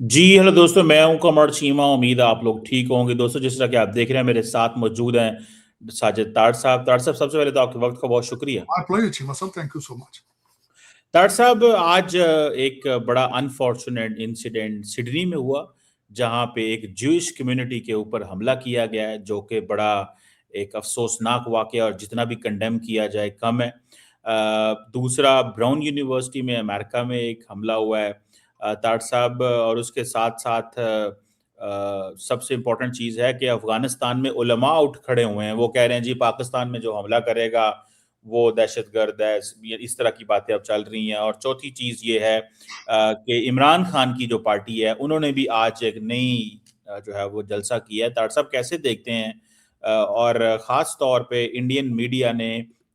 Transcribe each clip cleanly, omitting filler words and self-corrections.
जी hello दोस्तों, मैं हूं कमर चीमा। उम्मीद है आप लोग ठीक होंगे। दोस्तों, जिस तरह कि आप देख रहे हैं, मेरे साथ मौजूद हैं साजिद ताड़ साहब। ताड़ साहब, सबसे पहले तो आपके वक्त का बहुत शुक्रिया। My pleasure, Chima sir. Thank you so much. ताड़ साहब, आज एक बड़ा अनफॉर्चुनेट इंसिडेंट सिडनी में हुआ, जहां पे एक ज्यूइश कम्युनिटी के ऊपर हमला किया गया है, जो कि बड़ा एक अफसोसनाक वाकया, और जितना भी कंडेम किया जाए कम है। दूसरा, ब्राउन यूनिवर्सिटी में अमेरिका में एक हमला हुआ है ताड़ साहब, और उसके साथ साथ सबसे इम्पोर्टेंट चीज़ है कि अफगानिस्तान में उलमा उठ खड़े हुए हैं। वो कह रहे हैं जी, पाकिस्तान में जो हमला करेगा वो दहशतगर्द है। इस तरह की बातें अब चल रही हैं। और चौथी चीज़ ये है कि इमरान खान की जो पार्टी है, उन्होंने भी आज एक नई जो है वो जलसा किया है। ताड़ साहब, कैसे देखते हैं? और ख़ास तौर पे इंडियन मीडिया ने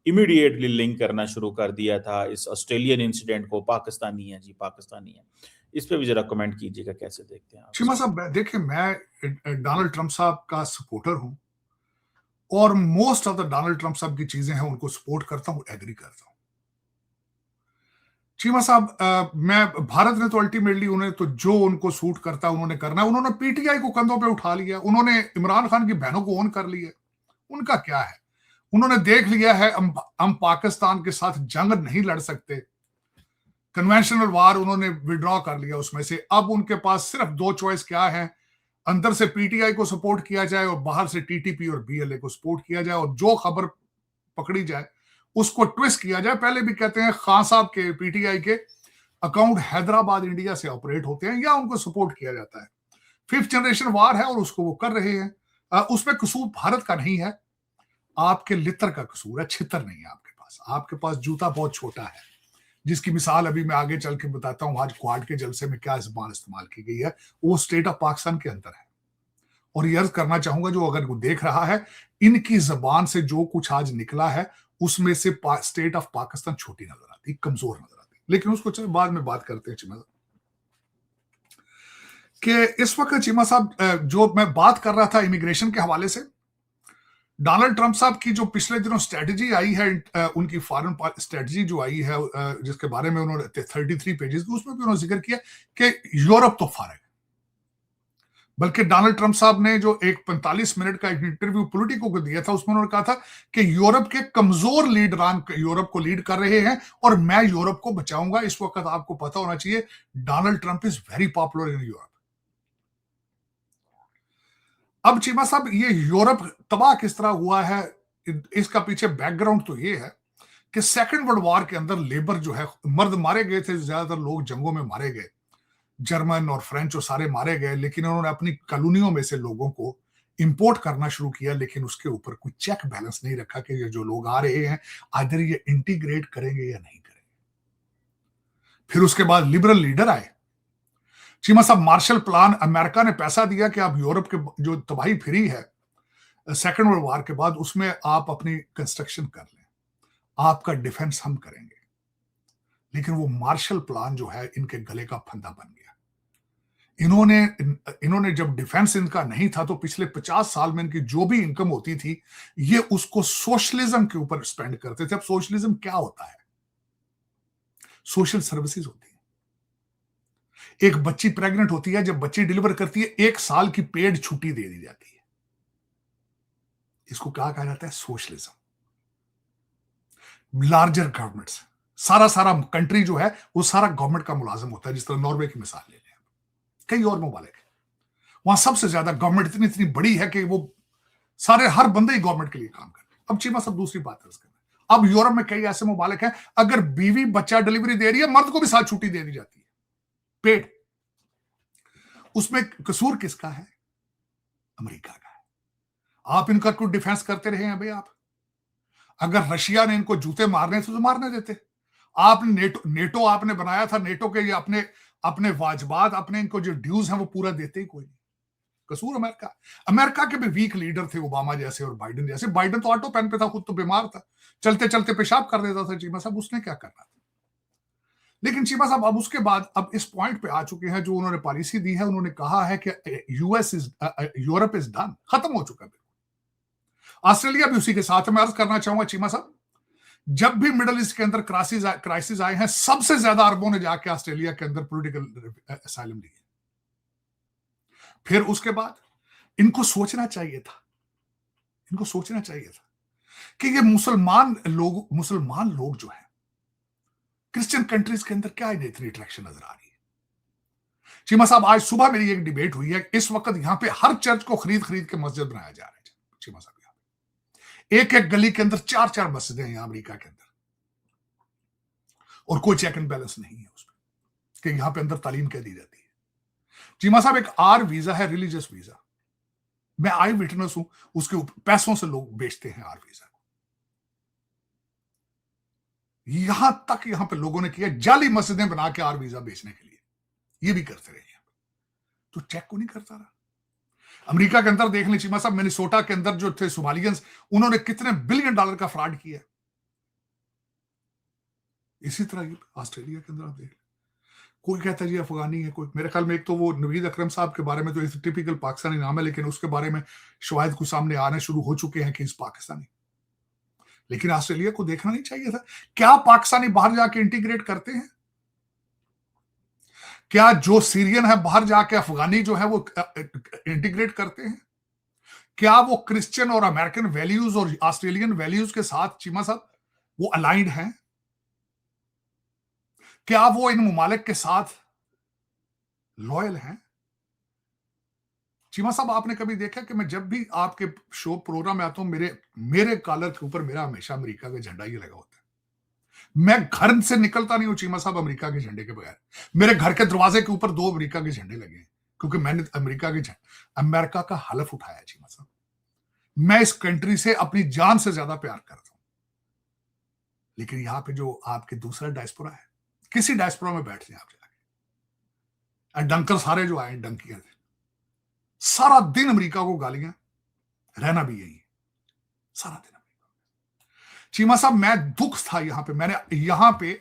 इमीडिएटली लिंक करना शुरू कर दिया था इस ऑस्ट्रेलियन इंसिडेंट को, पाकिस्तानी है जी, पाकिस्तानी है। इस पे भी ज़रा कमेंट कीजिएगा, कैसे देखते हैं आप चीमा इसको? साहब, देखिए, मैं डोनाल्ड ट्रंप साहब का सपोर्टर हूं और most of the Donald Trump साहब की चीजें हैं उनको सपोर्ट करता हूं, एग्री करता हूं। चीमा साहब, मैं भारत ने तो अल्टीमेटली उन्हें तो जो उनको सूट करता है उन्होंने करना है। उन्होंने पीटीआई को कंधों पे उठा लिया, उन्होंने इमरान खान की बहनों को ओन कर लिया। उनका क्या है? उन्होंने देख लिया है हम पाकिस्तान के साथ जंग नहीं लड़ सकते। कन्वेंशनल वार उन्होंने विड्रॉ कर लिया उसमें से। अब उनके पास सिर्फ दो चॉइस क्या है, अंदर से पीटीआई को सपोर्ट किया जाए और बाहर से टीटीपी और बीएलए को सपोर्ट किया जाए, और जो खबर पकड़ी जाए उसको ट्विस्ट किया जाए। पहले भी कहते हैं खान साहब के पीटीआई के अकाउंट हैदराबाद इंडिया से ऑपरेट होते हैं या उनको सपोर्ट किया जाता है। फिफ्थ जनरेशन वार है और उसको वो कर रहे हैं। उसमें कसूर भारत का नहीं है, आपके लितर का कसूर है। छितर नहीं है आपके पास जूता बहुत छोटा है, जिसकी मिसाल अभी मैं आगे चल के बताता हूं। आज क्वाड के जलसे में क्या जबान इस्तेमाल की गई है, वो स्टेट ऑफ पाकिस्तान के अंदर है। और ये अर्ज करना चाहूंगा, जो अगर वो देख रहा है, इनकी जबान से जो कुछ आज निकला है उसमें से स्टेट ऑफ पाकिस्तान छोटी नजर आती, कमजोर नजर आती। लेकिन उसको चलो बाद में बात करते हैं। चिमा कि इस वक्त चिमा साहब, जो मैं बात कर रहा था इमिग्रेशन के हवाले से, डोनाल्ड ट्रंप साहब की जो पिछले दिनों स्ट्रेटजी आई है, उनकी फॉरेन स्ट्रेटजी जो आई है, जिसके बारे में उन्होंने 33 पेजेस की, उसमें भी उन्होंने जिक्र किया कि यूरोप तो फारग है। बल्कि डोनाल्ड ट्रंप साहब ने जो एक 45 मिनट का एक इंटरव्यू पॉलिटिको को दिया था, उसमें उन्होंने कहा था कि यूरोप के कमजोर लीडरान यूरोप को लीड कर रहे हैं और मैं यूरोप को बचाऊंगा। इस वक्त आपको पता होना चाहिए, Donald Trump is very popular in Europe. अब चीमा साहब, ये यूरोप तबाह किस तरह हुआ है, इसका पीछे बैकग्राउंड तो ये है कि सेकंड वर्ल्ड वॉर के अंदर लेबर जो है, मर्द मारे गए थे, ज्यादातर लोग जंगों में मारे गए, जर्मन और फ्रेंच और सारे मारे गए। लेकिन उन्होंने अपनी कॉलोनियों में से लोगों को इंपोर्ट करना शुरू किया, लेकिन उसके ऊपर कोई चेक बैलेंस नहीं रखा कि ये जो लोग आ रहे हैं आदर ये इंटीग्रेट करेंगे या नहीं करेंगे। फिर उसके बाद लिबरल लीडर आए। चीमा साहब, मार्शल प्लान, अमेरिका ने पैसा दिया कि आप यूरोप के जो तबाही फिरी है सेकेंड वर्ल्ड वॉर के बाद, उसमें आप अपनी कंस्ट्रक्शन कर लें, आपका डिफेंस हम करेंगे। लेकिन वो मार्शल प्लान जो है इनके गले का फंदा बन गया। इन्होंने जब डिफेंस इनका नहीं था, तो पिछले 50 साल में इनकी जो भी इनकम होती थी, ये उसको सोशलिज्म के ऊपर स्पेंड करते थे। अब सोशलिज्म क्या होता है? सोशल सर्विसेज होती है। एक बच्ची प्रेग्नेंट होती है, जब बच्ची डिलीवर करती है, 1 साल की पेड छुट्टी दे दी जाती है। इसको क्या कहा जाता है? सोशलिज्म। लार्जर गवर्नमेंट्स, सारा सारा कंट्री जो है वो सारा गवर्नमेंट का मुलाजिम होता है। जिस तरह नॉर्वे की मिसाल ले लें, कई और ममालिक है, वहां सबसे ज्यादा गवर्नमेंट इतनी इतनी बड़ी है कि वो सारे हर बंदे ही गवर्नमेंट के लिए काम करते हैं। अब चीमा सब दूसरी बात है। अब यूरोप में कई ऐसे ममालिक हैं, अगर बीवी बच्चा डिलीवरी दे रही है, मर्द को भी साथ छुट्टी दे दी जाती है, पेड। उसमें कसूर किसका है? अमेरिका का है। आप इनका कोई डिफेंस करते रहे हैं भाई? आप अगर रशिया ने इनको जूते मारने थे तो मारने देते। आपने नेटो आपने बनाया था, नेटो के ये अपने अपने वाजबात, अपने इनको जो ड्यूज हैं वो पूरा देते ही कोई नहीं। कसूर अमेरिका के भी वीक लीडर थे, ओबामा जैसे और बाइडेन जैसे। बाइडेन तो ऑटो पेन पे था, खुद तो बीमार था, चलते चलते पेशाब कर देता था। चीमा साहब, उसने क्या करना था? लेकिन चीमा साहब, अब उसके बाद अब इस पॉइंट पे आ चुके हैं, जो उन्होंने पॉलिसी दी है, उन्होंने कहा है कि यूरोप इज डन, खत्म हो चुका है। ऑस्ट्रेलिया भी उसी के साथ। मैं अर्ज करना चाहूंगा चीमा साहब, जब भी मिडल ईस्ट के अंदर क्राइसिस आए हैं, सबसे ज्यादा अरबों ने जाके ऑस्ट्रेलिया के अंदर पॉलिटिकल असाइलम लिए। फिर उसके बाद इनको सोचना चाहिए था, इनको सोचना चाहिए था कि ये मुसलमान लोग जो है क्रिश्चियन कंट्रीज के अंदर क्या इतनी अट्रैक्शन नजर आ रही है। चीमा साहब, आज सुबह मेरी एक डिबेट हुई है, इस वक्त यहां पे हर चर्च को खरीद खरीद के मस्जिद बनाया जा रहा है। चीमा साहब, यहां पे एक एक गली के अंदर 4-4 मस्जिदें हैं यहां अमेरिका के अंदर, और कोई चेक एंड बैलेंस नहीं है उसमें कि यहां पे अंदर तालीम क्या दी जाती है। चीमा साहब, एक आर वीजा है, रिलीजियस वीजा, मैं आई विटनेस हूं, उसके पैसों से लोग बेचते हैं आर वीजा को। यहां तक यहां पे लोगों ने किया जाली मस्जिदें बना के आर वीजा बेचने के लिए, ये भी करते रहे। तो चेक को नहीं करता रहा। अमेरिका के अंदर देख लें चीमा साहब, मिनेसोटा के अंदर जो थे सोमालियंस, उन्होंने कितने बिलियन डॉलर का फ्रॉड किया। इसी तरह ऑस्ट्रेलिया के अंदर आप देख लें, कोई कहता है जी अफगानी है, कोई, मेरे ख्याल में एक तो वो नवीद अकरम साहब के बारे में तो एक टिपिकल पाकिस्तानी नाम है, लेकिन उसके बारे में शवाहिद कुछ सामने आने शुरू हो चुके हैं कि इस पाकिस्तानी। लेकिन ऑस्ट्रेलिया को देखना नहीं चाहिए था। क्या पाकिस्तानी बाहर जाके इंटीग्रेट करते हैं? क्या जो सीरियन है बाहर जाके अफगानी जो है वो इंटीग्रेट करते हैं? क्या वो क्रिश्चियन और अमेरिकन वैल्यूज और ऑस्ट्रेलियन वैल्यूज के साथ चीमा साहब वो अलाइंड हैं? क्या वो इन मुमालिक के साथ लॉयल हैं? चीमा साहब, आपने कभी देखा कि मैं जब भी आपके शो प्रोग्राम में आता हूं, मेरे कॉलर के ऊपर मेरा हमेशा अमेरिका का झंडा ही लगा होता है। मैं घर से निकलता नहीं हूं चीमा साहब अमेरिका के झंडे के बगैर। मेरे घर के दरवाजे के ऊपर 2 अमेरिका के झंडे लगे हैं, क्योंकि मैंने अमेरिका का हलफ उठाया चीमा साहब। मैं इस कंट्री से अपनी जान से ज्यादा प्यार करता हूं। लेकिन यहां पे जो आपके दूसरा डायस्पोरा है, किसी डायस्पोरा में बैठ जाए आप जाके, डंकर सारे जो आए डंकियां थे, सारा दिन अमेरिका को गालियां, रहना भी यही है सारा दिन। चीमा साहब, मैं दुख था यहां पे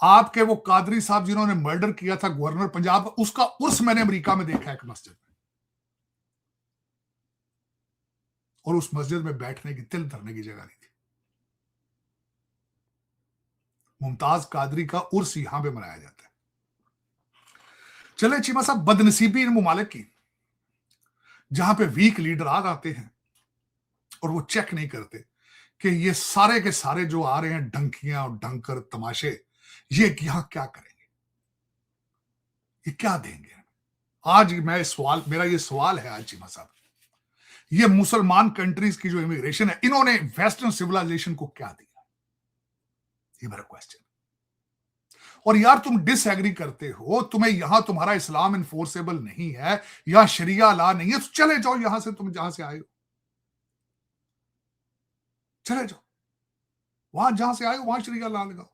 आपके वो कादरी साहब जिन्होंने मर्डर किया था गवर्नर पंजाब, उसका उर्स मैंने अमेरिका में देखा एक मस्जिद में, और उस मस्जिद में बैठने की, तिल धरने की जगह नहीं थी। मुमताज कादरी का उर्स यहां पे मनाया जाता है। चले चीमा साहब, बदनसीबी इन मुमालिक की, जहां पे वीक लीडर आ जाते हैं और वो चेक नहीं करते कि ये सारे के सारे जो आ रहे हैं डंकियां और डंकर तमाशे, ये यहां क्या करेंगे, ये क्या देंगे। आज मेरा ये सवाल है आज चीमा साहब, ये मुसलमान कंट्रीज की जो इमिग्रेशन है, इन्होंने वेस्टर्न सिविलाइजेशन को क्या दिया, ये मेरा क्वेश्चन। और यार, तुम डिसएग्री करते हो, तुम्हें यहां तुम्हारा इस्लाम इन्फोर्सेबल नहीं है, यहां शरिया लॉ नहीं है, तो चले जाओ यहां से, तुम जहां से आए हो चले जाओ, वहां जहां से आए हो वहां शरिया लॉ लगाओ।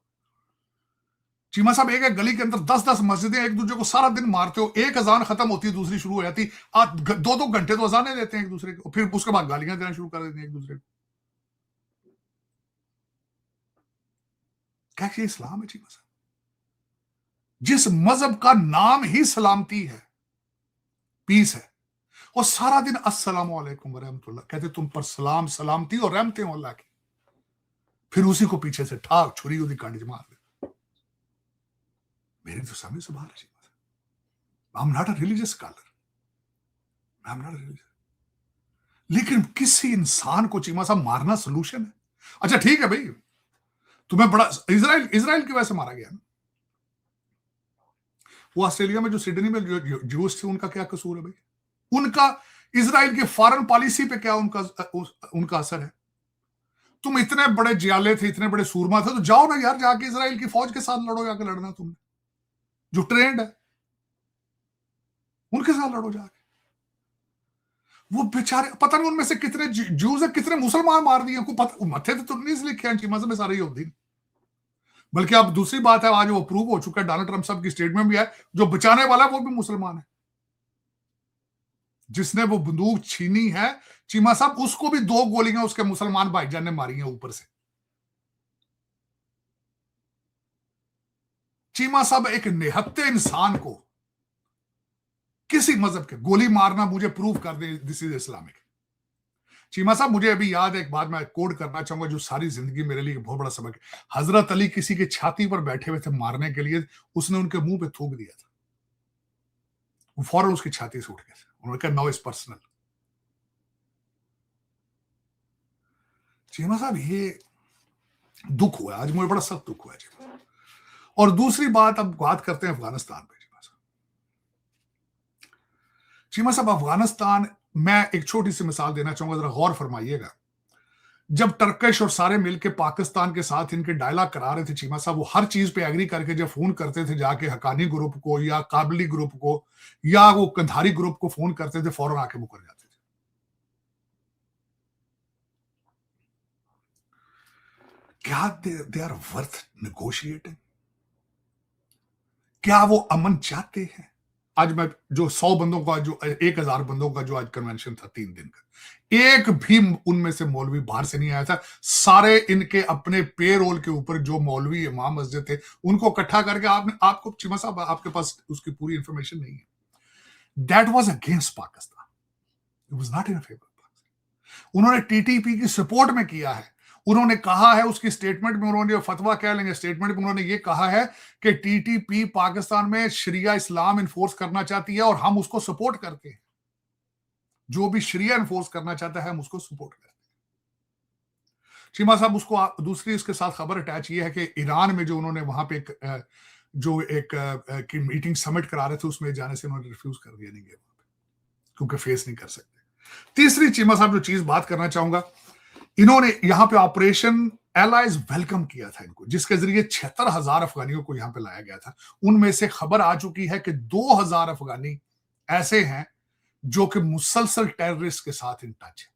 चीमा साहब, एक गली के अंदर 10-10 मस्जिदें, एक दूसरे को सारा दिन मारते हो, एक अजान खत्म होती है दूसरी शुरू हो जाती, 2-2 घंटे तो अजानें देते हैं एक दूसरे को, फिर उसके बाद गालियां देना शुरू कर देते हैं एक दूसरे को। क्या ये इस्लाम है चीमा साहब? जिस मजहब का नाम ही सलामती है, पीस है, और सारा दिन अस्सलाम वालेकुम व रहमतुल्लाह कहते, तुम पर सलाम, सलामती और रहमतें हो अल्लाह की, फिर उसी को पीछे से ठाक छुरी उदी कांड मार दे। मेरी तो समझ से बाहर है। I am not a religious scholar, I am not a religious, लेकिन किसी इंसान को चीमा साहब मारना सोल्यूशन है? अच्छा ठीक है भाई, तुम्हें बड़ा इजराइल की वजह से मारा गया ना, वो ऑस्ट्रेलिया में जो सिडनी में ज्यूस थे, उनका क्या कसूर है भाई? उनका इजराइल की फॉरेन पॉलिसी पे क्या उनका असर है? तुम इतने बड़े जियाले थे, इतने बड़े सूरमा थे, तो जाओ ना यार, जाके इजराइल की फौज के साथ लड़ो, जाके लड़ना तुमने, जो ट्रेंड है उनके साथ लड़ो जाके। वो बेचारे, पता नहीं उनमें से कितने ज्यूज है, कितने मुसलमान मार दिए, मथे तो नहीं लिखे हैं चीमा साहब सारे यहूदी। बल्कि अब दूसरी बात है, आज वो प्रूव हो चुका है, डोनाल्ड ट्रंप साहब की स्टेटमेंट भी है, जो बचाने वाला है वो भी मुसलमान है, जिसने वो बंदूक छीनी है चीमा साहब, उसको भी 2 गोलियां उसके मुसलमान भाईजान ने मारी हैं ऊपर से। चीमा साहब, एक निहत्ते इंसान को किसी मजहब के गोली मारना, मुझे प्रूव कर दे दिस इज इस्लामिक। चीमा साहब, मुझे अभी याद है, एक बात मैं कोड करना चाहूंगा जो सारी जिंदगी मेरे लिए बहुत बड़ा सबक है। हजरत अली किसी की छाती पर बैठे हुए थे मारने के लिए, उसने उनके मुंह पे थूक दिया था, वो फौरन उसकी छाती से उठ गए। उन्होंने कहा नो इज पर्सनल। चीमा साहब ये दुख हुआ, आज मुझे बड़ा सख्त दुख हुआ जी। और दूसरी बात, अब बात करते हैं अफगानिस्तान पे। चीमा साहब अफगानिस्तान, मैं एक छोटी सी मिसाल देना चाहूंगा, जरा गौर फरमाइएगा। जब टर्किश और सारे मिलके पाकिस्तान के साथ इनके डायलॉग करा रहे थे चीमा साहब, वो हर चीज पे एग्री करके जब फोन करते थे जाके हकानी ग्रुप को या काबली ग्रुप को या वो कंधारी ग्रुप को फोन करते थे, फौरन आके मुकर जाते थे। क्या दे आर वर्थ नेगोशिएटिंग? क्या वो अमन चाहते हैं? आज मैं जो 100 बंदों का, जो 1000 बंदों का जो आज कन्वेंशन था 3 दिन का, एक भी उनमें से मौलवी बाहर से नहीं आया था। सारे इनके अपने पेरोल के ऊपर जो मौलवी इमाम मस्जिद थे उनको इकट्ठा करके आपको चीमा साहब, आपके पास उसकी पूरी इंफॉर्मेशन नहीं है। That was against Pakistan, it was not in favour of Pakistan. उन्होंने टीटीपी की सपोर्ट में किया है। उन्होंने कहा है, उसकी स्टेटमेंट में उन्होंने, फतवा कह लेंगे, स्टेटमेंट में उन्होंने ये कहा है कि टीटीपी पाकिस्तान में शरिया इस्लाम इन्फोर्स करना चाहती है और हम उसको सपोर्ट करते हैं। जो भी शरिया इन्फोर्स करना चाहता है हम उसको सपोर्ट करते हैं। चीमा साहब, उसको दूसरी इसके साथ खबर अटैच ये है कि ईरान में जो उन्होंने वहां पे की मीटिंग समिट करा रहे थे, उसमें जाने से उन्होंने रिफ्यूज कर दिया, नहीं गए वहां पे क्योंकि फेस नहीं कर सकते। तीसरी चीमा साहब जो चीज बात करना चाहूंगा, इन्होंने यहां पे ऑपरेशन एलाइज वेलकम किया था इनको, जिसके जरिए 76,000 अफगानियों को यहां पे लाया गया था। उनमें से खबर आ चुकी है कि 2,000 अफगानी ऐसे हैं जो कि मुसलसल टेररिस्ट के साथ इन टच है।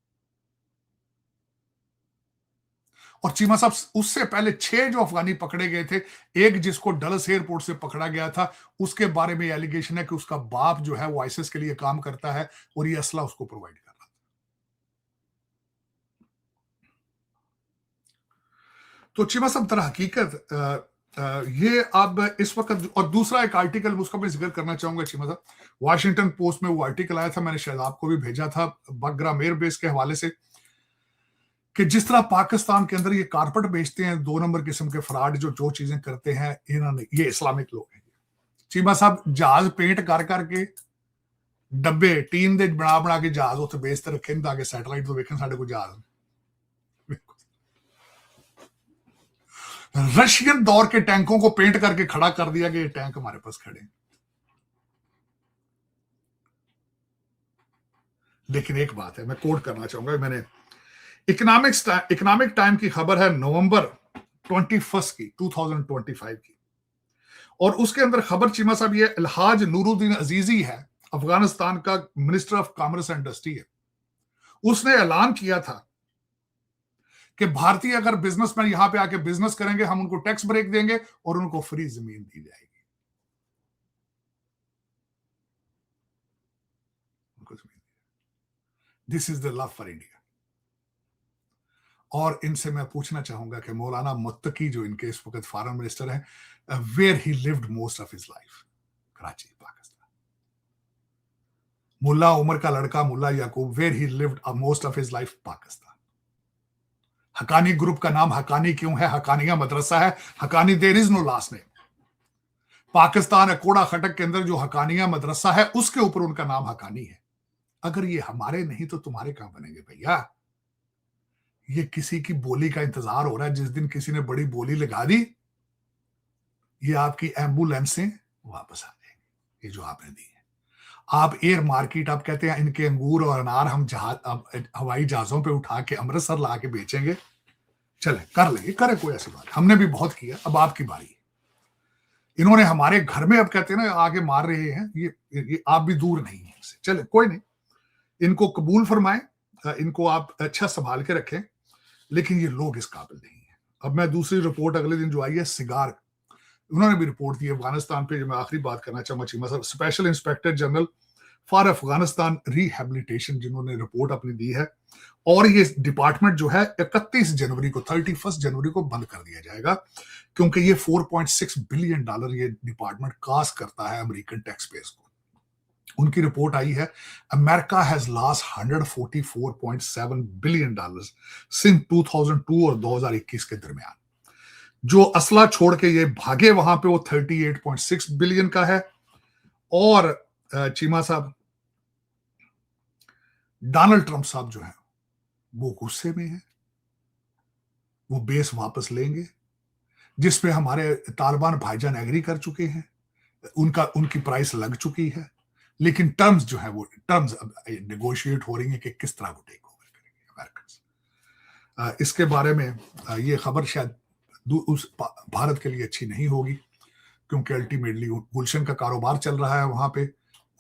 और चीमा साहब, उससे पहले 6 जो अफगानी पकड़े गए थे, एक जिसको डलस एयरपोर्ट से पकड़ा गया था, उसके बारे में एलिगेशन है कि उसका बाप जो है वो आईसिस के लिए काम करता है और ये असला उसको प्रोवाइड कर रहा था। तो चीमा साहब, दर हकीकत ये अब इस वक्त, और दूसरा एक आर्टिकल उसका मैं जिक्र करना चाहूंगा चीमा साहब, वाशिंगटन पोस्ट में वो आर्टिकल आया था, मैंने शायद आपको भी भेजा था, बग्राम एयरबेस के हवाले से, कि जिस तरह पाकिस्तान के अंदर ये कारपेट बेचते हैं, 2 नंबर किस्म के फ्रॉड जो चीजें करते हैं इन्होंने, ये इस्लामिक लोग हैं चीमा साहब। जहाज पेंट कर करके डब्बे टीन दे बना बना के जहाज उत्थे बेचते रखे ताकि सैटेलाइट तो वेखन साडे कोल जहाज। रशियन दौर के टैंकों को पेंट करके खड़ा कर दिया कि ये टैंक हमारे पास खड़े हैं। लेकिन एक बात है, मैं कोट करना चाहूंगा, मैंने इकोनॉमिक टाइम की खबर है नवंबर 21 की 2025 की, और उसके अंदर खबर चीमा साहब ये अलहाज नूरुद्दीन अजीजी है, अफगानिस्तान का minister of commerce and industry है। उसने ऐलान किया था कि भारतीय अगर बिजनेसमैन यहां पे आके बिजनेस करेंगे, हम उनको टैक्स ब्रेक देंगे और उनको फ्री जमीन दी जाएगी। This is the love for India. और इनसे मैं पूछना चाहूंगा कि मौलाना मुत्तकी जो इनके इस वक्त फॉरेन मिनिस्टर हैं, where he lived most of his life, Karachi, Pakistan. Mulla Umar का लड़का Mulla Yakub, where he lived most of his life, Pakistan. Haqqani group का नाम हकानी क्यों है? हकानिया मदरसा है, Haqqani, there is no last name. Pakistan Akora Khattak के अंदर जो हकानिया मदरसा है उसके ऊपर उनका नाम हकानी है। अगर ये हमारे नहीं तो तुम्हारे कहां बनेंगे भैया? ये किसी की बोली का इंतजार हो रहा है, जिस दिन किसी ने बड़ी बोली लगा दी, ये आपकी एम्बुलेंसें वापस आ जाएंगी, ये जो आपने दी है। आप एयर मार्केट, आप कहते हैं इनके अंगूर और अनार हम हवाई जहाजों पे उठा के अमृतसर ला के बेचेंगे, चले कर लेंगे, करे कोई ऐसी बात, हमने भी बहुत किया, अब आपकी बारी है। इन्होंने हमारे घर में, अब कहते हैं ना आगे मार रहे हैं, ये आप भी दूर नहीं है इससे, चले कोई नहीं, इनको कबूल फरमाएं, इनको आप अच्छा संभाल के रखें, लेकिन ये लोग इस काबिल नहीं है। अब मैं दूसरी रिपोर्ट अगले दिन जो आई है, सिगार, उन्होंने भी रिपोर्ट दी अफगानिस्तान पे, जो मैं आखिरी बात करना चाहूंगा चीमा साहब, special inspector general for Afghanistan rehabilitation जिन्होंने रिपोर्ट अपनी दी है, और ये डिपार्टमेंट जो है 31 जनवरी को 31 जनवरी को बंद कर दिया जाएगा, क्योंकि ये $4.6 बिलियन ये डिपार्टमेंट कास्ट करता है अमेरिकन टैक्स पेयर्स को। उनकी रिपोर्ट आई है, America has lost $144.7 billion since 2002 और 2021 के दरमियान। जो असला छोड़ के ये भागे वहां पे वो 38.6 बिलियन का है, और चीमा साहब, डोनाल्ड ट्रंप साहब जो है वो गुस्से में है, वो बेस वापस लेंगे, जिस पे हमारे तालिबान भाईजान एग्री कर चुके हैं, उनकी प्राइस लग चुकी है, लेकिन टर्म्स जो है वो टर्म्स नेगोशिएट हो रही है कि किस तरह वो टेक ओवर करेंगे अमेरिकन। इसके बारे में ये खबर शायद उस भारत के लिए अच्छी नहीं होगी, क्योंकि अल्टीमेटली गुलशन का कारोबार चल रहा है वहां पे,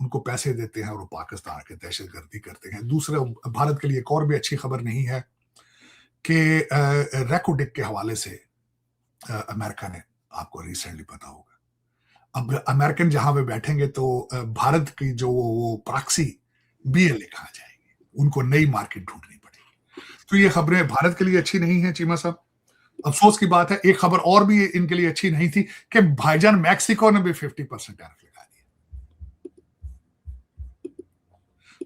उनको पैसे देते हैं और वो पाकिस्तान के दहशतगर्दी करते हैं। दूसरे भारत के लिए एक और भी अच्छी खबर नहीं है कि रेकोडिक के हवाले से अमेरिका ने, आपको रिसेंटली पता होगा, अब अमेरिकन जहां पे बैठेंगे तो भारत की जो वो प्रॉक्सी बीएलए कहा जाएंगे, उनको नई मार्केट ढूंढनी पड़ेगी। तो ये खबरें भारत के लिए अच्छी नहीं है चीमा साहब। अफसोस की बात है, एक खबर और भी इनके लिए अच्छी नहीं थी कि भाईजान मैक्सिको ने भी 50% टैरिफ लगा दिया।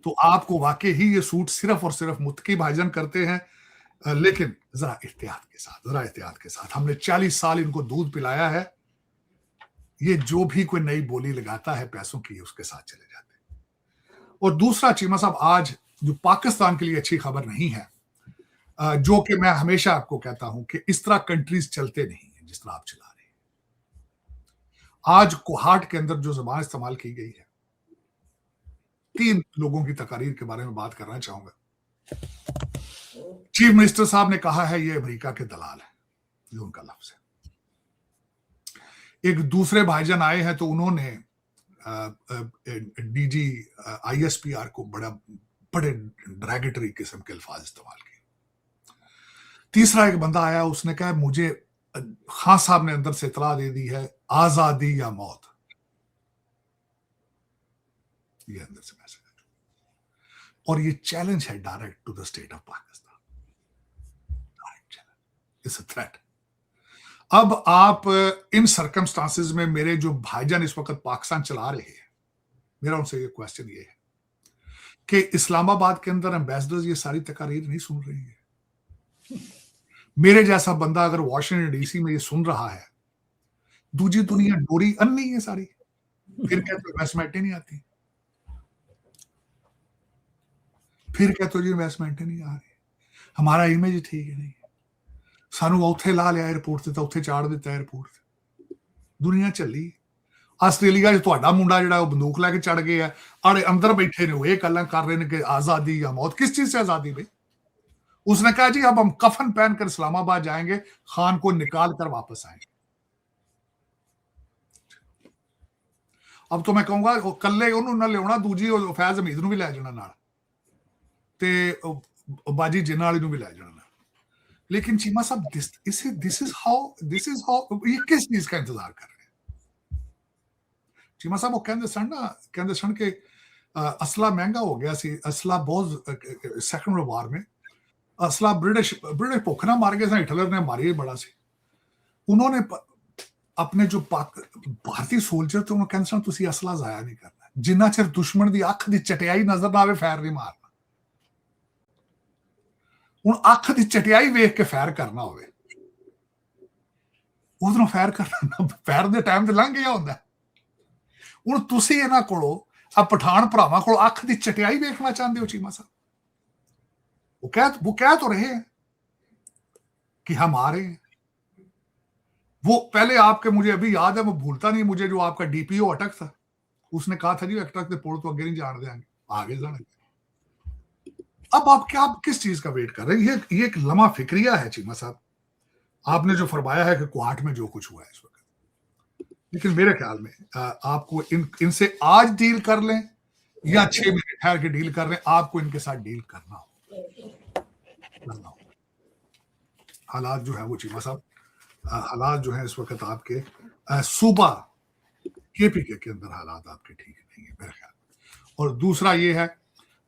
तो आपको वाकई ही ये सूट सिर्फ और सिर्फ मुत्तकी भाईजान करते हैं, लेकिन जरा एहतियात के साथ। हमने 40 साल इनको दूध पिलाया है, ये जो भी कोई नई बोली लगाता है पैसों की, उसके साथ चले जाते हैं। और दूसरा चीमा साहब, आज जो पाकिस्तान के लिए अच्छी खबर नहीं है, जो कि मैं हमेशा आपको कहता हूं कि इस तरह कंट्रीज चलते नहीं है जिस तरह आप चला रहे हैं। आज कोहाट के अंदर जो जबान इस्तेमाल की गई है, 3 लोगों की तकारीर के बारे में बात करना चाहूंगा। चीफ मिनिस्टर साहब ने कहा है ये अमेरिका के दलाल है, ये उनका लफ्ज है। एक दूसरे भाईजान आए हैं तो उन्होंने डीजी आईएसपीआर को बड़े ड्रैगेटरी किस्म के अल्फाज इस्तेमाल किए। तीसरा एक बंदा आया, उसने कहा मुझे खान साहब ने अंदर से इतला दे दी है, आजादी या मौत, ये अंदर से मैसेज है। और ये चैलेंज है direct to the state of Pakistan, direct challenge, it's a threat. अब आप इन सर्कमस्टांसेस में मेरे जो भाईजान इस वक्त पाकिस्तान चला रहे हैं, मेरा उनसे ये क्वेश्चन ये है कि इस्लामाबाद के अंदर एम्बेसडर्स ये सारी तकारीर नहीं सुन रही है। मेरे जैसा बंदा अगर वॉशिंगटन डीसी में ये सुन रहा है, दूसरी दुनिया डोरी अन्नी है सारी, फिर कहते इन्वेस्टमेंट नहीं आती, फिर कहते जी इन्वेस्टमेंट नहीं आ रही, हमारा इमेज ठीक है नहीं, सानू उत्थे ला लिया एयरपोर्ट से, तो उत्थे चाड़ दिता एयरपोर्ट से। दुनिया चली। आस्ट्रेलिया च तुहाडा मुंडा जिहड़ा बंदूक लैके चढ़ गया, आड़े अंदर बैठे ने वो ये गल्लां कर रहे हैं कि आजादी या मौत। किस चीज से आजादी भाई? उसने कहा जी अब हम कफन पहनकर इस्लामाबाद जाएंगे, खान को निकाल कर वापस आएंगे। अब तो मैं कहूंगा कल्ले उन्होंने ना लिया, दूजी फैज हमीद नूं भी लै जाना नाल, ते बाजी जिन्ना वाली नूं भी लै जाना। लेकिन चीमा साहब, दिस इज हाउ ये किस चीज का इंतजार कर रहे हैं? चीमा साहब वो कहते सन कि असला महंगा हो गया सी, असला बहुत सेकंड वर्ल्ड वॉर में असला ब्रिटिश भुख ना मार गए, हिटलर ने मारी बड़ा सी। उन्होंने अपने जो भारतीय सोल्जर थे उन्होंने कहते सन तुसी असला जाया नहीं करना, जिन्ना चिर दुश्मन दी अख दी चटियाई नजर ना आवे फैर नहीं मारना। हुण अख दी चटियाई वेख के फैर करना होवे, उधरों फैर करना फैर दे टाइम ते लंघ गया हुंदा। हुण तुसीं इन्हां कोलों आ पठान भरावां कोलों अख दी चटियाई वेखना चाहते हो चीमा साहब? वो कह तो रहे हैं कि हम आ रहे हैं। वो पहले आपके, मुझे अभी याद है, मैं भूलता नहीं मुझे, जो आपका डीपीओ अटक था, उसने कहा था जी अटक के पुल तो अगे नहीं जान देंगे, आगे जाने। अब आप किस चीज का वेट कर रहे हैं? ये एक लम्हा फिक्रिया है चीमा साहब। आपने जो फरमाया है कि कोहाट में जो कुछ हुआ है इस वक्त, लेकिन मेरे ख्याल में आपको इनसे आज डील कर लें या 6 महीने ठहर के डील कर लें, आपको इनके साथ डील करना हो। हालात जो है वो चीमा साहब, हालात जो है इस वक्त आपके सूबा केपीके के अंदर हालात आपके ठीक नहीं है मेरे ख्याल। और दूसरा ये है,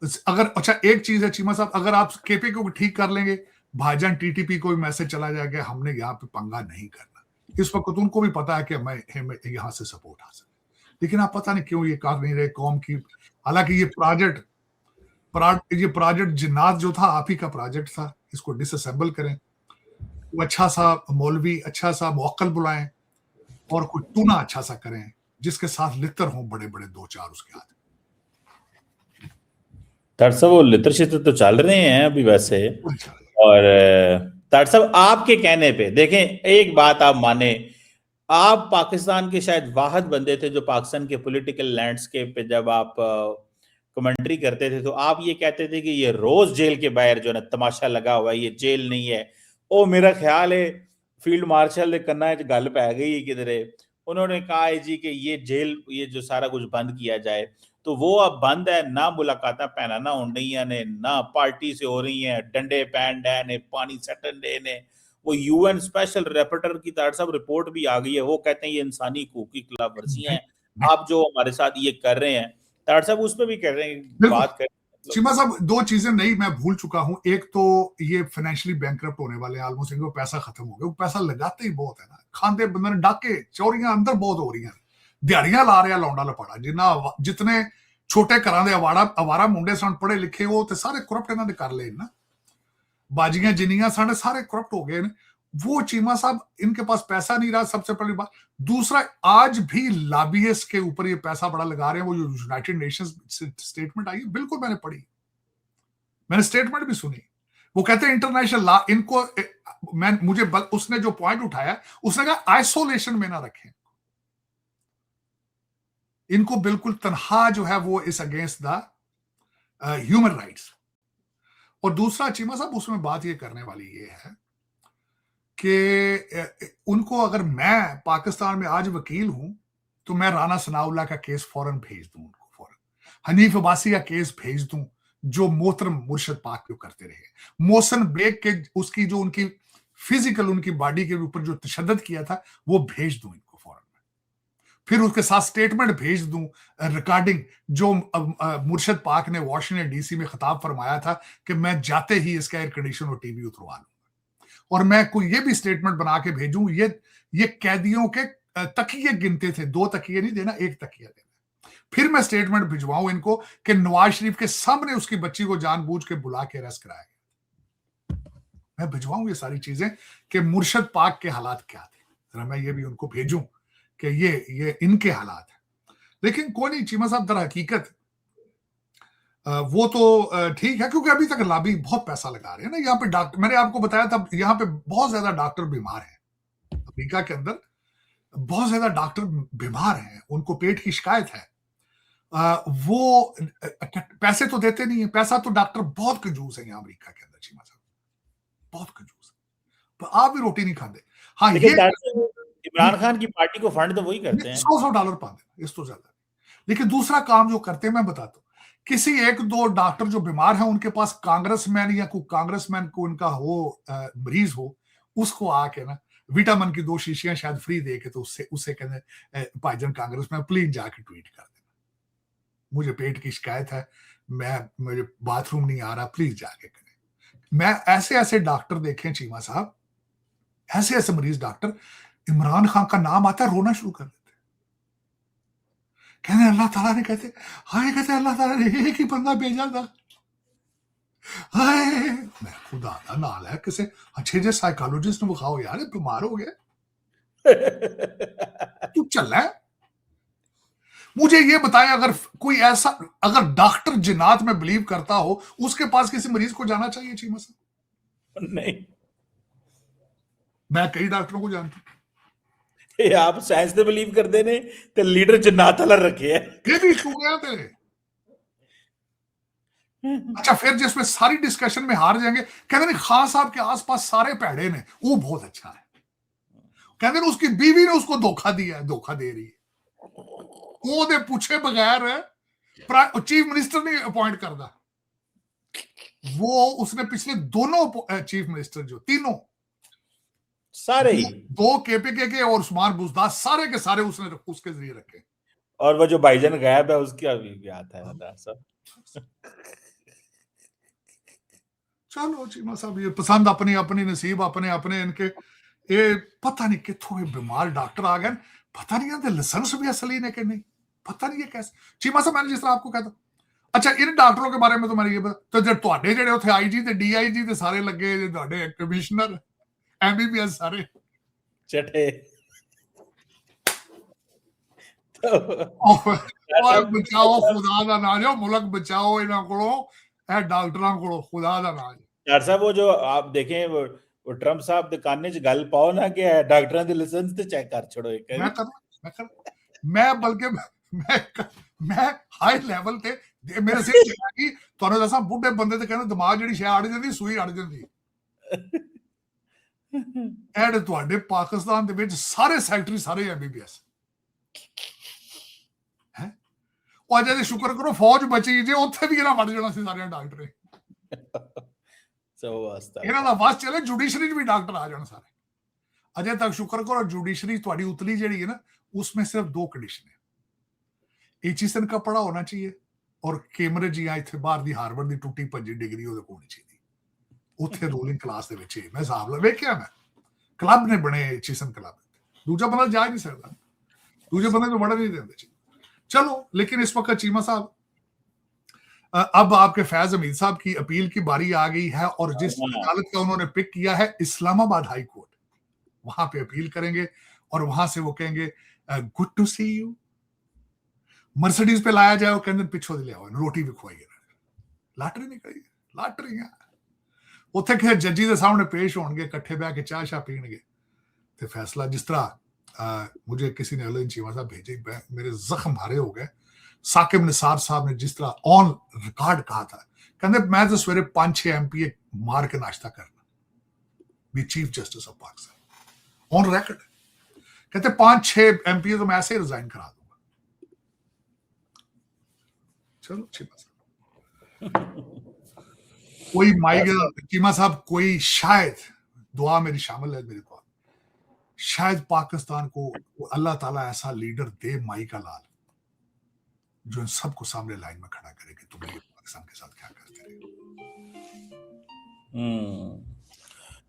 अगर अच्छा एक चीज है चीमा साहब, अगर आप केपी को ठीक कर लेंगे, भाईजान टीटीपी को भी मैसेज चला जाएगा हमने यहाँ पे पंगा नहीं करना। इस वक्त उनको भी पता है कि मैं यहाँ से सपोर्ट हासिल, लेकिन आप पता नहीं क्यों ये कर नहीं रहे कौम की। हालांकि ये प्रोजेक्ट जिन्नात जो था आप ही का प्रोजेक्ट था, इसको डिसअसेंबल करें, वो अच्छा सा मौलवी, अच्छा सा मुअक्कल बुलाएं और कोई टूना अच्छा सा करें जिसके साथ लितर हों बड़े बड़े 2-4 उसके हाथ। डॉक्टर साहब वो लिटरेचर तो चल रहे हैं अभी वैसे। अच्छा। और डॉक्टर साहब आपके कहने पे देखें, एक बात आप माने, आप पाकिस्तान के शायद वाहिद बंदे थे जो पाकिस्तान के पॉलिटिकल लैंडस्केप पे जब आप कमेंट्री करते थे तो आप ये कहते थे कि ये रोज जेल के बाहर जो है ना तमाशा लगा हुआ है, ये जेल नहीं है। ओ मेरा ख्याल है फील्ड मार्शल ने कन्ना च गल पै गई किधरे, उन्होंने कहा है जी कि ये जेल, ये जो सारा कुछ बंद किया जाए, तो वो अब बंद है ना। मुलाकात भैन ना हो रही ने, ना पार्टी से हो रही हैं, डंडे पैन डे ने, पानी सटन डे ने। वो यूएन स्पेशल रेपोर्टर की तरह सब रिपोर्ट भी आ गई है, वो कहते हैं ये इंसानी हकूक की खिलाफ वर्जियां हैं आप जो हमारे साथ ये कर रहे हैं। तार साहब उस पर भी कर रहे हैं, बिल्कुल बात कर मतलब। चीमा साहब, दो चीजें नहीं मैं भूल चुका हूं। एक तो ये फाइनेंशियली बैंकरप्ट होने वाले हैं ऑलमोस्ट, इनको पैसा खत्म हो गया। वो पैसा लगाते ही बहुत है ना, खांदे बंदे ने डाके चोरियां अंदर बहुत हो रही हैं, दिहाड़ियां ला रहा लौंडा लपाड़ा जिन्ना जितने छोटे घरां दे अवारा मुंडे सन पढ़े लिखे, वो तो सारे करप्ट इन्होंने कर ले ना। बाजियां जिन्नियां साढ़े सारे करप्ट हो गए। वो चीमा साहब इनके पास पैसा नहीं रहा, सबसे पहली बात। दूसरा, आज भी लॉबियस्ट के ऊपर ये पैसा बड़ा लगा रहे हैं। वो जो यूनाइटेड नेशंस स्टेटमेंट आई है, बिल्कुल मैंने पढ़ी, मैंने स्टेटमेंट भी सुनी। वो कहते हैं इंटरनेशनल लॉ इनको, मुझे उसने जो पॉइंट उठाया, उसने कहा आइसोलेशन में ना रखें इनको, बिल्कुल तनहा जो है वो इस अगेंस्ट द ह्यूमन राइट्स। और दूसरा चीमा साहब, उसमें बात ये करने वाली ये है कि उनको, अगर मैं पाकिस्तान में आज वकील हूं तो मैं राना सनाउल्लाह का केस फौरन भेज दूं उनको, फौरन हनीफ अब्बासी का केस भेज दूं जो मोहतरम मुर्शद पाक को करते रहे। मोहसिन बेग के उसकी जो उनकी फिजिकल, उनकी बॉडी के ऊपर जो तशद्दुद किया था, वो भेज दूं इनको फौरन। फिर उसके साथ स्टेटमेंट भेज दूं, रिकॉर्डिंग जो मुर्शद पाक ने वाशिंगटन डीसी में खिताब फरमाया था कि मैं जाते ही इसका एयर कंडीशन और टीवी उतरवा लूं। और मैं कोई ये भी स्टेटमेंट बना के भेजूं, ये कैदियों के तकिए गिनते थे, 2 तकिए नहीं देना, 1 तकिया देना। फिर मैं स्टेटमेंट भिजवाऊं इनको कि नवाज शरीफ के सामने उसकी बच्ची को जानबूझ के बुला के अरेस्ट कराया गया। मैं भिजवाऊं ये सारी चीजें कि मुर्शद पाक के हालात क्या थे, जरा मैं ये भी उनको भेजूं कि ये इनके हालात है। लेकिन कोई नहीं चीमा साहब, दर हकीकत वो तो ठीक है, क्योंकि अभी तक लॉबी बहुत पैसा लगा रहे हैं ना। यहाँ पे डॉक्टर, मैंने आपको बताया था, यहाँ पे बहुत ज्यादा डॉक्टर बीमार हैं। अमेरिका के अंदर बहुत ज्यादा डॉक्टर बीमार हैं, उनको पेट की शिकायत है। वो पैसे तो देते नहीं है, पैसा तो डॉक्टर बहुत कंजूस है यहाँ अमेरिका के अंदर चीमा साहब, बहुत कंजूस है। तो आप भी रोटी नहीं खाते। हाँ, ये इमरान खान की पार्टी को फंड तो वही करते हैं, $100 पाते, इस तो ज्यादा। लेकिन दूसरा काम जो करते हैं मैं बताता हूँ, किसी 1-2 डॉक्टर जो बीमार हैं उनके पास कांग्रेसमैन या कोई कांग्रेसमैन को उनका हो मरीज हो, उसको आके ना विटामिन की 2 शीशियां शायद फ्री दे के, तो उससे कहते भाईजान कांग्रेसमैन प्लीज जाके ट्वीट कर देना, मुझे पेट की शिकायत है, मुझे बाथरूम नहीं आ रहा, प्लीज जाके करें। मैं ऐसे ऐसे डॉक्टर देखे चीमा साहब, ऐसे ऐसे मरीज डॉक्टर, इमरान खान का नाम आता है रोना शुरू कर देते, कहते अल्लाह ताला ने, कहते अल्लाह ताला ने एक ही बंदा भेजा था, हाय मैं खुदा दा नाल है, किसी अच्छे जे साइकोलॉजिस्ट ने दिखाओ यार, बीमार हो गया तू चल है। मुझे ये बताएं, अगर कोई ऐसा, अगर डॉक्टर जिन्नात में बिलीव करता हो, उसके पास किसी मरीज को जाना चाहिए चीमा साहब? नहीं, मैं कई डॉक्टरों को जानता हूं। आप साइंस से बिलीव करते ने ते लीडर जन्नत वाला रखे है, ये भी इशू गया तेरे। अच्छा, फिर जिसमें सारी डिस्कशन में हार जाएंगे, कहते नहीं खान साहब के आसपास सारे पैड़े ने, वो बहुत अच्छा है, कहते नहीं उसकी बीवी ने उसको धोखा दिया है, धोखा दे रही है, वो दे पूछे बगैर चीफ मिनिस्टर नहीं अपॉइंट करता, वो उसने पिछले दोनों चीफ मिनिस्टर जो तीनों सारे ही, 2 केपीके के और उस्मान बुजदार, सारे के सारे उसने उसके जरिए रखे। और वो जो भाईजान गायब है उसकी अभी आता है सब। चलो चीमा साहब, ये पसंद अपनी अपनी, नसीब अपने अपने इनके। ये पता नहीं कितों बीमार डॉक्टर आ गए, पता नहीं आते लाइसेंस भी असली ने कि नहीं, पता नहीं ये कैसे। चीमा साहब, मैंने जिस तरह आपको कहता, अच्छा इन डॉक्टरों के बारे में तो मैंने ये पता, तो जब तुहाडे जेडे उथे आईजी ते डीआईजी ते सारे लगे, तुहाडे कमिश्नर एमबीबीएस सारे चटे और बचाओ खुदा दा ना, जो मुल्क बचाओ इन्हां कोलों, ਇਹ ਡਾਕਟਰਾਂ ਕੋਲੋਂ खुदा ਦਾ ਨਾਮ। डॉक्टर साहब वो जो आप देखें वो ट्रंप साहब दुकाने च गल पाओ ना कि डॉक्टरां दे लाइसेंस ते चेक कर छोड़ो एक मैं बल्कि मैं हाई लेवल ते मेरे सिर चला कि ਤੁਹਾਨੂੰ ਦੱਸਾਂ ਬੁੱਢੇ ਬੰਦੇ ਤੇ ਕਹਿੰਦੇ ਦਿਮਾਗ ਜਿਹੜੀ ਸ਼ੈ ਅੜ ਜਾਂਦੀ ਸੂਈ ਅੜ ਜਾਂਦੀ। ਐਡ ਤੁਹਾਡੇ ਪਾਕਿਸਤਾਨ ਦੇ ਵਿੱਚ ਸਾਰੇ ਸੈਕਟਰੀ ਸਾਰੇ ਐਮਬੀਬੀਐਸ ਹੈ। ਉਹ ਅਜੇ ਸ਼ੁਕਰ ਕਰੋ ਫੌਜ ਬਚੀ ਜੇ ਉੱਥੇ ਵੀ ਇਹਨਾਂ ਵੜ ਜਾਣਾ ਸੀ ਸਾਰਿਆਂ ਡਾਕਟਰ ਇਹਨਾਂ ਦਾ ਵਸ ਚਲੇ जुडिशरी भी डॉक्टर आ जाने सारे। अजय तक शुक्र करो जुडिशरी थोड़ी उतली जी है ना उसमें सिर्फ 2 कंडीशन है एचिसन का पढ़ा होना चाहिए और कैम्ब्रिज या इतने बाहर दी हार्वर्ड दी टुटी भजी डिग्री ਉਹਦੇ ਕੋਲ ਹੋਣੀ ਚਾਹੀਦੀ। ਉੱਥੇ ਰੂਲਿੰਗ ਕਲਾਸ ਦੇ ਵਿੱਚ ਮੈਂ ਹਿਸਾਬ ਲਾ ਵੇਖਿਆ ਮੈਂ ਕਲੱਬ ਨੇ ਬਣੇ एचिसन क्लब दूजा बंदा जा ही नहीं सकता दूजे बंदे को बढ़ नहीं देते। चलो लेकिन इस वक्त चीमा साहब अब आपके फैज हमीद साहब की अपील की बारी आ गई है और जिस अदालत का उन्होंने पिक किया है इस्लामाबाद हाई कोर्ट वहां पे अपील करेंगे और वहां से वो कहेंगे good to see you. Mercedes पे लाया जाए कहते पिछो ले आओ रोटी भी खुआई लाटरी निकली लाटरियां उत्थे कि जजी के सामने पेश होंगे इकट्ठे बह के चाह शाह पीणगे ते फैसला जिस तरह मुझे किसी ने अलग चीमा साहब भेजे मेरे जख्म हारे हो गए। साकिब निसार साहब ने जिस तरह ऑन रिकॉर्ड कहा था कहते मैं तो सवेरे 5-6 MPA मार के नाश्ता करना भी chief justice of Pakistan on record कहते 5-6 MPA तो मैं ऐसे ही रिजाइन करा दूंगा। चलो चीमा साहब कोई माइगा चीमा साहब कोई शायद दुआ मेरी शामिल है मेरे को शायद पाकिस्तान को अल्लाह ताला ऐसा लीडर दे माई का लाल जो इन सबको सामने लाइन में खड़ा करे कि तुम ये पाकिस्तान के साथ क्या करते रहे।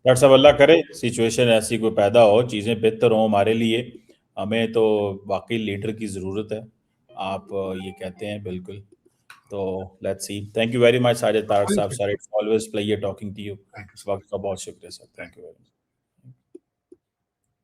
डॉक्टर साहब अल्लाह करे सिचुएशन ऐसी कोई पैदा हो चीजें बेहतर हो हमारे लिए। हमें तो वाकई लीडर की जरूरत है आप ये कहते हैं बिल्कुल। तो let's see. Thank you very much Sajid Tarar साहब sir it's always pleasure talking to you. इस वक्त का बहुत शुक्रिया sir. Thank you very much.